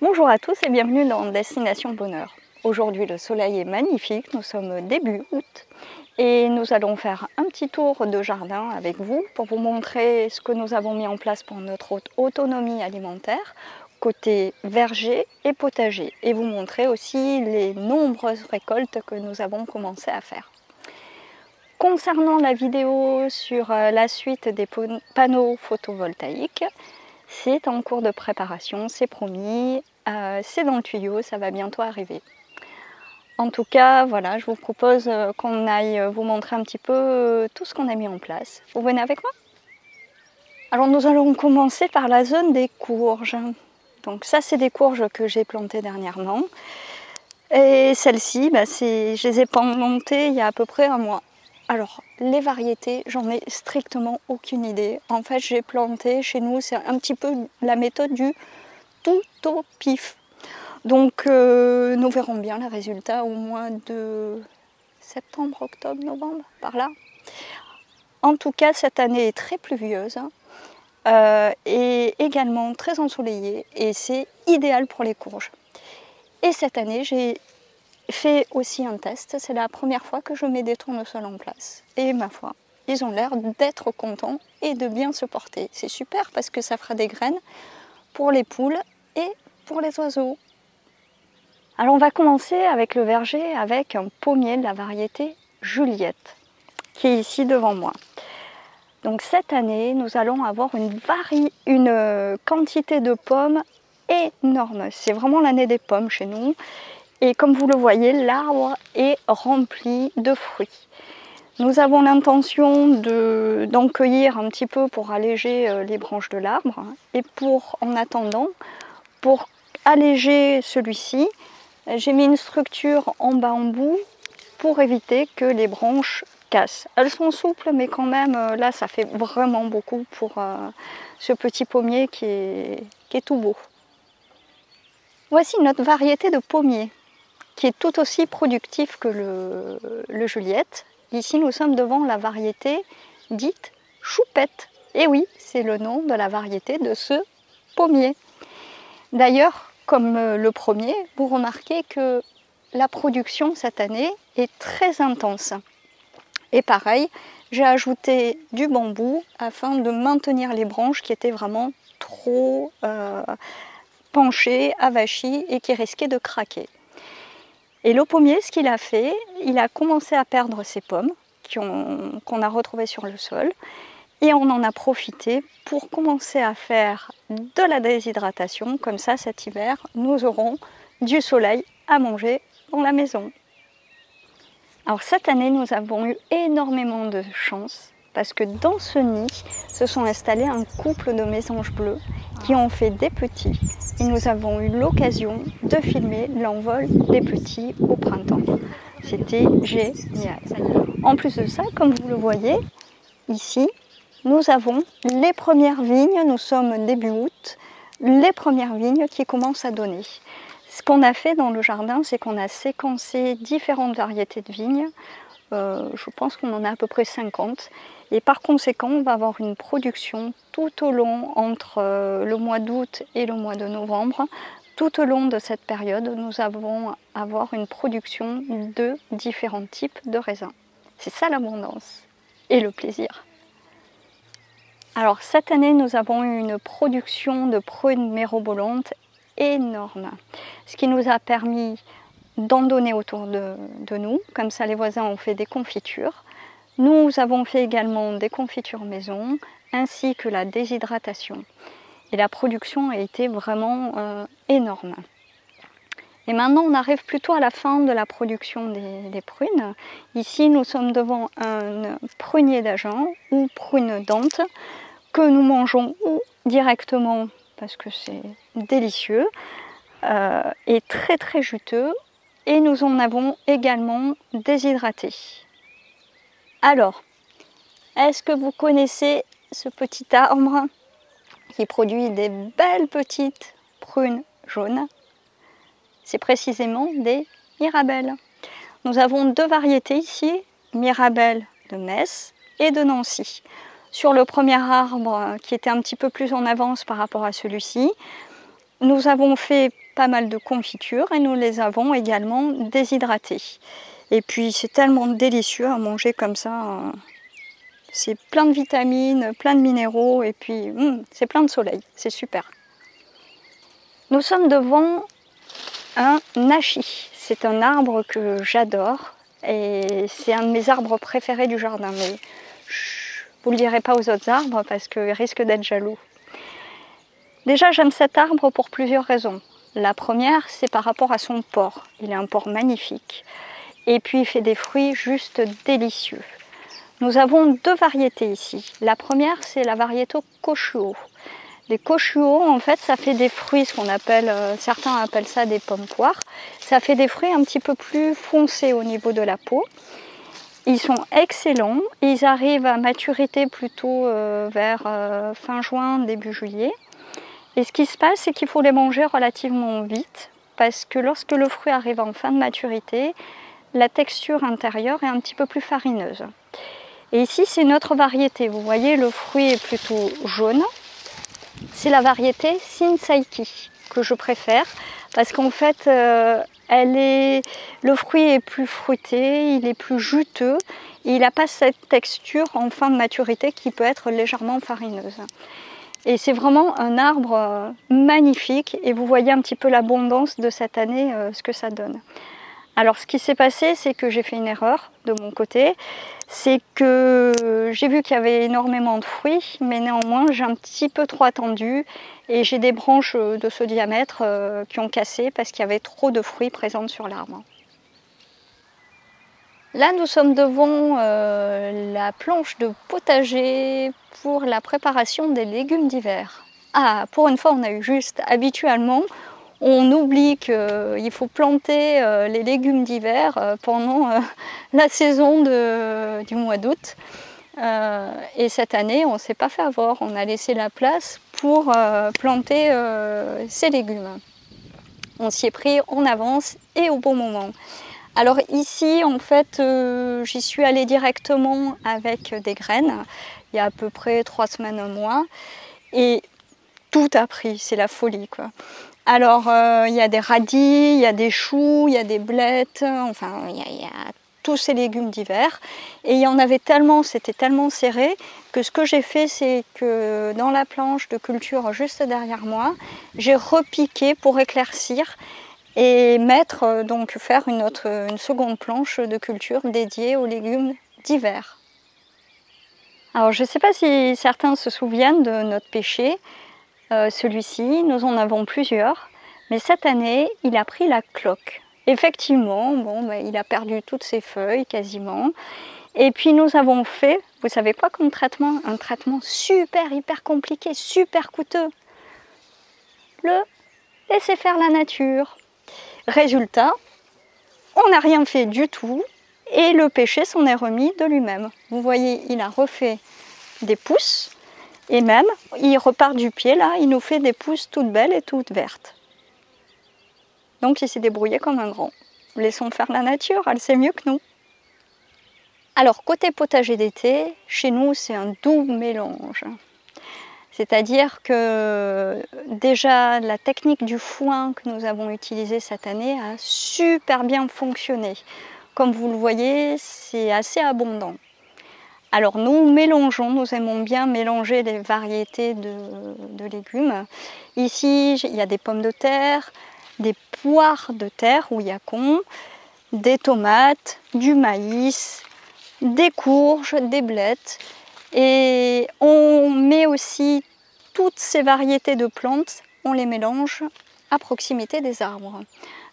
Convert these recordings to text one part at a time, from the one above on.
Bonjour à tous et bienvenue dans Destination Bonheur. Aujourd'hui le soleil est magnifique, nous sommes début août et nous allons faire un petit tour de jardin avec vous pour vous montrer ce que nous avons mis en place pour notre autonomie alimentaire côté verger et potager et vous montrer aussi les nombreuses récoltes que nous avons commencé à faire. Concernant la vidéo sur la suite des panneaux photovoltaïques, c'est en cours de préparation, c'est promis, c'est dans le tuyau, ça va bientôt arriver. En tout cas, voilà, je vous propose qu'on aille vous montrer un petit peu tout ce qu'on a mis en place. Vous venez avec moi? Alors nous allons commencer par la zone des courges. Donc ça, c'est des courges que j'ai plantées dernièrement. Et celles-ci, je les ai plantées il y a à peu près un mois. Alors, les variétés, j'en ai strictement aucune idée. En fait, j'ai planté chez nous, c'est un petit peu la méthode du tout au pif. Donc, nous verrons bien les résultats au mois de septembre, octobre, novembre, par là. En tout cas, cette année est très pluvieuse et également très ensoleillée et c'est idéal pour les courges. Et cette année, j'ai fait aussi un test, c'est la première fois que je mets des tournesols en place et ma foi, ils ont l'air d'être contents et de bien se porter. C'est super parce que ça fera des graines pour les poules et pour les oiseaux. Alors on va commencer avec le verger avec un pommier de la variété Juliette qui est ici devant moi. Donc cette année nous allons avoir une quantité de pommes énorme. C'est vraiment l'année des pommes chez nous. Et comme vous le voyez, l'arbre est rempli de fruits. Nous avons l'intention d'en cueillir un petit peu pour alléger les branches de l'arbre. Et en attendant, pour alléger celui-ci, j'ai mis une structure en bambou pour éviter que les branches cassent. Elles sont souples, mais quand même, là, ça fait vraiment beaucoup pour ce petit pommier qui est tout beau. Voici notre variété de pommier, qui est tout aussi productif que le Juliette. Ici, nous sommes devant la variété dite choupette. Et oui, c'est le nom de la variété de ce pommier. D'ailleurs, comme le premier, vous remarquez que la production cette année est très intense. Et pareil, j'ai ajouté du bambou afin de maintenir les branches qui étaient vraiment trop penchées, avachies et qui risquaient de craquer. Et le pommier, ce qu'il a fait, il a commencé à perdre ses pommes qu'on a retrouvées sur le sol. Et on en a profité pour commencer à faire de la déshydratation. Comme ça, cet hiver, nous aurons du soleil à manger dans la maison. Alors cette année, nous avons eu énormément de chance parce que dans ce nid se sont installés un couple de mésanges bleus qui ont fait des petits. Et nous avons eu l'occasion de filmer l'envol des petits au printemps. C'était génial. En plus de ça, comme vous le voyez, ici, nous avons les premières vignes, nous sommes début août, les premières vignes qui commencent à donner. Ce qu'on a fait dans le jardin, c'est qu'on a séquencé différentes variétés de vignes. Je pense qu'on en a à peu près 50. Et par conséquent, on va avoir une production tout au long, entre le mois d'août et le mois de novembre. Tout au long de cette période, nous allons avoir une production de différents types de raisins. C'est ça l'abondance et le plaisir. Alors cette année, nous avons eu une production de prunes mirobolantes énorme, ce qui nous a permis d'en donner autour de nous. Comme ça, les voisins ont fait des confitures. Nous avons fait également des confitures maison, ainsi que la déshydratation. Et la production a été vraiment énorme. Et maintenant, on arrive plutôt à la fin de la production des prunes. Ici, nous sommes devant un prunier d'Agen ou prune dente que nous mangeons ou directement parce que c'est délicieux et très très juteux. Et nous en avons également déshydraté. Alors, est-ce que vous connaissez ce petit arbre qui produit des belles petites prunes jaunes? C'est précisément des mirabelles. Nous avons deux variétés ici, mirabelle de Metz et de Nancy. Sur le premier arbre qui était un petit peu plus en avance par rapport à celui-ci, nous avons fait pas mal de confitures et nous les avons également déshydratées. Et puis c'est tellement délicieux à manger comme ça. C'est plein de vitamines, plein de minéraux et puis c'est plein de soleil, c'est super. Nous sommes devant un nachi. C'est un arbre que j'adore et c'est un de mes arbres préférés du jardin. Mais vous ne le direz pas aux autres arbres parce qu'ils risquent d'être jaloux. Déjà, j'aime cet arbre pour plusieurs raisons. La première, c'est par rapport à son port. Il a un port magnifique. Et puis, il fait des fruits juste délicieux. Nous avons deux variétés ici. La première, c'est la variété Koshuo. Les Koshuo, en fait, ça fait des fruits, ce qu'on appelle, certains appellent ça des pommes poires. Ça fait des fruits un petit peu plus foncés au niveau de la peau. Ils sont excellents. Ils arrivent à maturité plutôt vers fin juin, début juillet. Et ce qui se passe, c'est qu'il faut les manger relativement vite, parce que lorsque le fruit arrive en fin de maturité, la texture intérieure est un petit peu plus farineuse. Et ici, c'est une autre variété. Vous voyez, le fruit est plutôt jaune. C'est la variété Shinseiki que je préfère, parce qu'en fait, le fruit est plus fruité, il est plus juteux, et il n'a pas cette texture en fin de maturité qui peut être légèrement farineuse. Et c'est vraiment un arbre magnifique et vous voyez un petit peu l'abondance de cette année, ce que ça donne. Alors ce qui s'est passé, c'est que j'ai fait une erreur de mon côté. C'est que j'ai vu qu'il y avait énormément de fruits, mais néanmoins j'ai un petit peu trop attendu et j'ai des branches de ce diamètre qui ont cassé parce qu'il y avait trop de fruits présents sur l'arbre. Là, nous sommes devant la planche de potager pour la préparation des légumes d'hiver. Ah, pour une fois, on a eu juste. Habituellement, on oublie qu'il faut planter les légumes d'hiver pendant la saison du mois d'août. Et cette année, on ne s'est pas fait avoir. On a laissé la place pour planter ces légumes. On s'y est pris en avance et au bon moment. Alors ici, en fait, j'y suis allée directement avec des graines, il y a à peu près 3 semaines, un mois, et tout a pris, c'est la folie, quoi. Alors, il y a des radis, il y a des choux, il y a des blettes, enfin, il y a tous ces légumes d'hiver, et il y en avait tellement, c'était tellement serré, que ce que j'ai fait, c'est que dans la planche de culture juste derrière moi, j'ai repiqué pour éclaircir, et faire une seconde planche de culture dédiée aux légumes d'hiver. Alors je ne sais pas si certains se souviennent de notre pêcher, celui-ci, nous en avons plusieurs, mais cette année il a pris la cloque. Effectivement, il a perdu toutes ses feuilles quasiment, et puis nous avons fait, vous savez quoi comme traitement? Un traitement hyper compliqué, super coûteux. Le laisser faire la nature. Résultat, on n'a rien fait du tout et le pêcher s'en est remis de lui-même. Vous voyez, il a refait des pousses et même, il repart du pied là, il nous fait des pousses toutes belles et toutes vertes. Donc il s'est débrouillé comme un grand. Laissons faire la nature, elle sait mieux que nous. Alors côté potager d'été, chez nous c'est un doux mélange. C'est-à-dire que déjà la technique du foin que nous avons utilisée cette année a super bien fonctionné. Comme vous le voyez, c'est assez abondant. Alors nous mélangeons, nous aimons bien mélanger les variétés de légumes. Ici, il y a des pommes de terre, des poires de terre ou yacon, des tomates, du maïs, des courges, des blettes. Et on met aussi toutes ces variétés de plantes, on les mélange à proximité des arbres.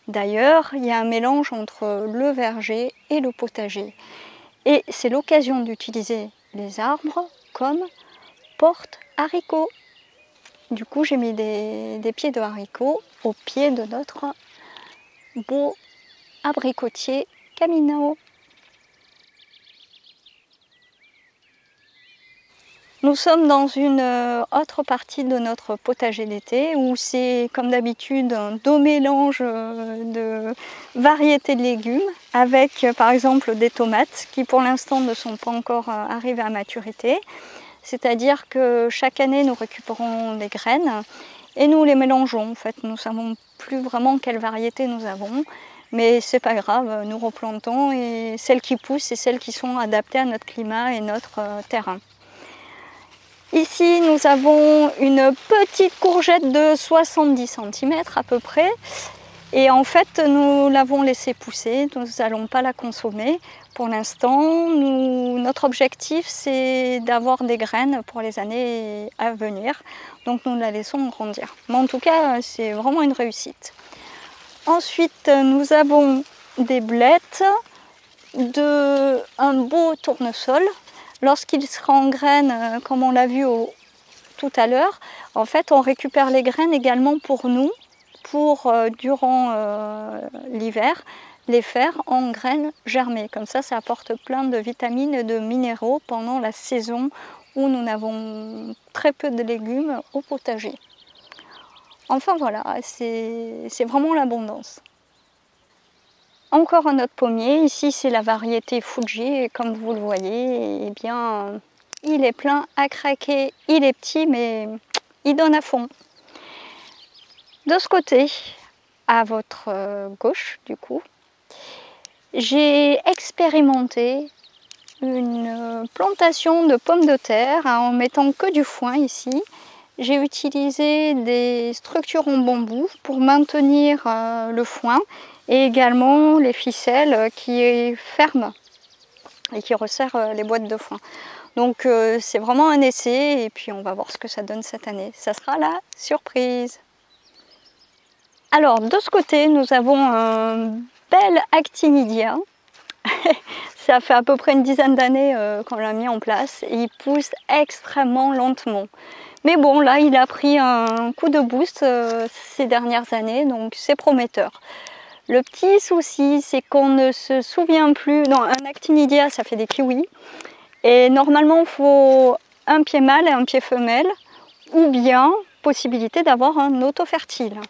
D'ailleurs, il y a un mélange entre le verger et le potager. Et c'est l'occasion d'utiliser les arbres comme porte-haricots. Du coup, j'ai mis des pieds de haricots au pied de notre beau abricotier Camino. Nous sommes dans une autre partie de notre potager d'été où c'est comme d'habitude un doux mélange de variétés de légumes avec par exemple des tomates qui pour l'instant ne sont pas encore arrivées à maturité. C'est-à-dire que chaque année nous récupérons des graines et nous les mélangeons. En fait, nous ne savons plus vraiment quelle variété nous avons, mais c'est pas grave, nous replantons et celles qui poussent, c'est celles qui sont adaptées à notre climat et notre terrain. Ici, nous avons une petite courgette de 70 cm à peu près. Et en fait, nous l'avons laissée pousser, nous n'allons pas la consommer. Pour l'instant, notre objectif, c'est d'avoir des graines pour les années à venir. Donc nous la laissons grandir. Mais en tout cas, c'est vraiment une réussite. Ensuite, nous avons des blettes, un beau tournesol. Lorsqu'il sera en graines, comme on l'a vu tout à l'heure, en fait, on récupère les graines également pour nous, pour durant l'hiver, les faire en graines germées. Comme ça apporte plein de vitamines et de minéraux pendant la saison où nous n'avons très peu de légumes au potager. Enfin voilà, c'est vraiment l'abondance. Encore un autre pommier, ici c'est la variété Fuji et comme vous le voyez, eh bien, il est plein à craquer, il est petit mais il donne à fond. De ce côté, à votre gauche du coup, j'ai expérimenté une plantation de pommes de terre en mettant que du foin ici. J'ai utilisé des structures en bambou pour maintenir le foin et également les ficelles qui ferment et qui resserrent les boîtes de foin. Donc c'est vraiment un essai et puis on va voir ce que ça donne cette année. Ça sera la surprise. Alors de ce côté, nous avons un bel actinidia. Ça fait à peu près une dizaine d'années qu'on l'a mis en place et il pousse extrêmement lentement. Mais bon, là, il a pris un coup de boost ces dernières années, donc c'est prometteur. Le petit souci, c'est qu'on ne se souvient plus... Non, un actinidia, ça fait des kiwis. Et normalement, il faut un pied mâle et un pied femelle, ou bien possibilité d'avoir un auto-fertile.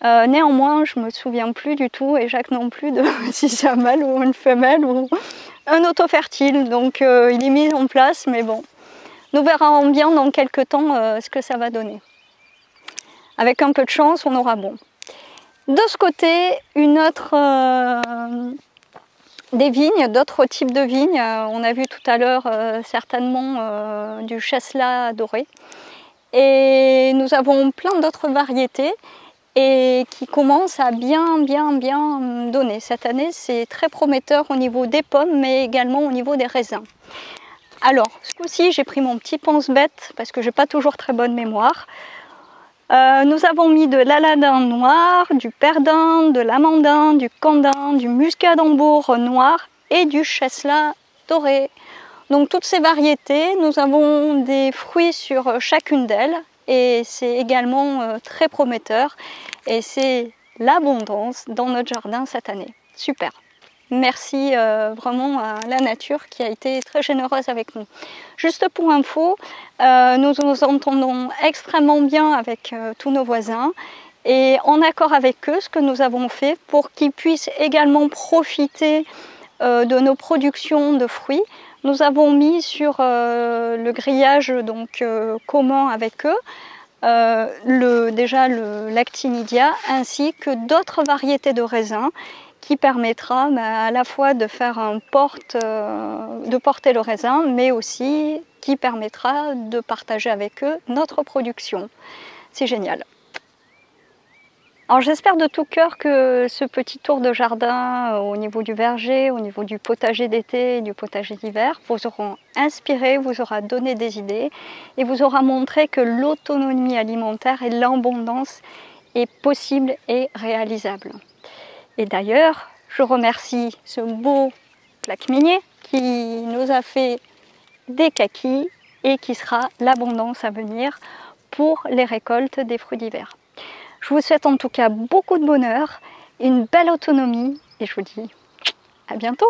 Néanmoins, je ne me souviens plus du tout, et Jacques non plus, de si c'est un mâle ou une femelle ou un auto-fertile. Donc il est mis en place, mais bon, nous verrons bien dans quelques temps ce que ça va donner. Avec un peu de chance, on aura bon. De ce côté, une autre des vignes, d'autres types de vignes. On a vu tout à l'heure certainement du chasselas doré. Et nous avons plein d'autres variétés et qui commencent à bien donner. Cette année, c'est très prometteur au niveau des pommes, mais également au niveau des raisins. Alors, ce coup-ci, j'ai pris mon petit pense-bête parce que j'ai pas toujours très bonne mémoire. Nous avons mis de l'aladin noir, du perdin, de l'amandin, du candin, du muscadambour noir et du chasselas doré. Donc toutes ces variétés, nous avons des fruits sur chacune d'elles et c'est également très prometteur et c'est l'abondance dans notre jardin cette année. Super! Merci vraiment à la nature qui a été très généreuse avec nous. Juste pour info, nous nous entendons extrêmement bien avec tous nos voisins et en accord avec eux, ce que nous avons fait pour qu'ils puissent également profiter de nos productions de fruits. Nous avons mis sur le grillage donc, commun avec eux déjà l'actinidia ainsi que d'autres variétés de raisins qui permettra à la fois de faire de porter le raisin, mais aussi qui permettra de partager avec eux notre production. C'est génial. Alors j'espère de tout cœur que ce petit tour de jardin au niveau du verger, au niveau du potager d'été et du potager d'hiver vous auront inspiré, vous aura donné des idées et vous aura montré que l'autonomie alimentaire et l'abondance est possible et réalisable. Et d'ailleurs, je remercie ce beau plaque minier qui nous a fait des kakis et qui sera l'abondance à venir pour les récoltes des fruits d'hiver. Je vous souhaite en tout cas beaucoup de bonheur, une belle autonomie et je vous dis à bientôt.